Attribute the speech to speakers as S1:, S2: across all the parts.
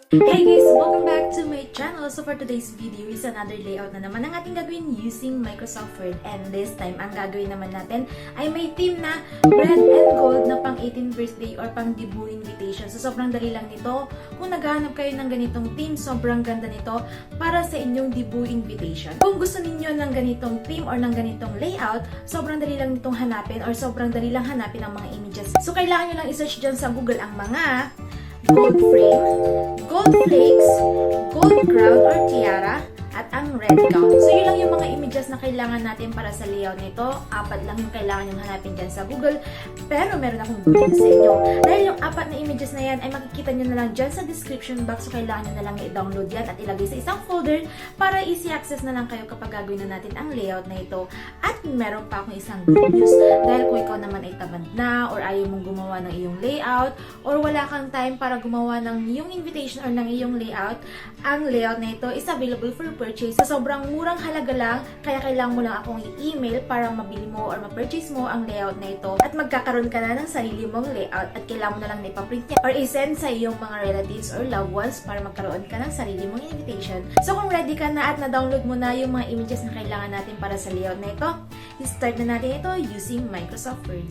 S1: Hey guys! Welcome back to my channel. So for today's video is another layout na naman ang ating gagawin using Microsoft Word. And this time, ang gagawin naman natin ay may theme na red and gold na pang 18th birthday or pang debut invitation. So sobrang dali lang nito. Kung naghahanap kayo ng ganitong theme, sobrang ganda nito para sa inyong debut invitation. Kung gusto ninyo ng ganitong theme or ng ganitong layout, sobrang dali lang nitong hanapin or sobrang dali lang hanapin ang mga images. So kailangan nyo lang i-search dyan sa Google ang mga gold frame, gold flakes, gold crown or tiara, at ang red gown. So yun lang yung mga images na kailangan natin para sa layout nito. 4 lang yung kailangan yung hanapin dyan sa Google. Pero meron akong good news sa inyo. Dahil yung 4 na images na yan ay makikita nyo na lang dyan sa description box. So kailangan nyo na lang i-download yan at ilagay sa isang folder para easy access na lang kayo kapag gagawin na natin ang layout na ito. At meron pa akong isang good news. Dahil kung ikaw naman ay tamad na or ayaw mong gumawa ng iyong layout or wala kang time para gumawa ng iyong invitation or ng iyong layout, ang layout na ito is available for purchase sa sobrang murang halaga lang, kaya kailangan mo lang akong i-email para mabili mo or ma-purchase mo ang layout na ito at magkakaroon ka na ng sarili mong layout at kailangan mo na lang na ipaprint niya or i-send sa iyong mga relatives or loved ones para magkaroon ka ng sarili mong invitation. So kung ready ka na at na-download mo na yung mga images na kailangan natin para sa layout na ito, i-start na natin ito using Microsoft Word.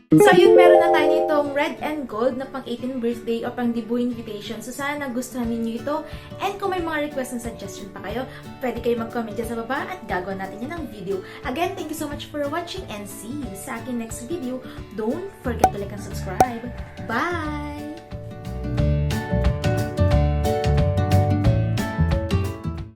S1: So yun, meron na tayo nitong red and gold na pang 18 birthday o pang debut invitation. So sana nagustuhan ninyo ito. And kung may mga request and suggestion pa kayo, pwede kayo mag-comment dyan sa baba at gagawin natin yan ng video. Again, thank you so much for watching and see you sa aking next video. Don't forget to like and subscribe. Bye!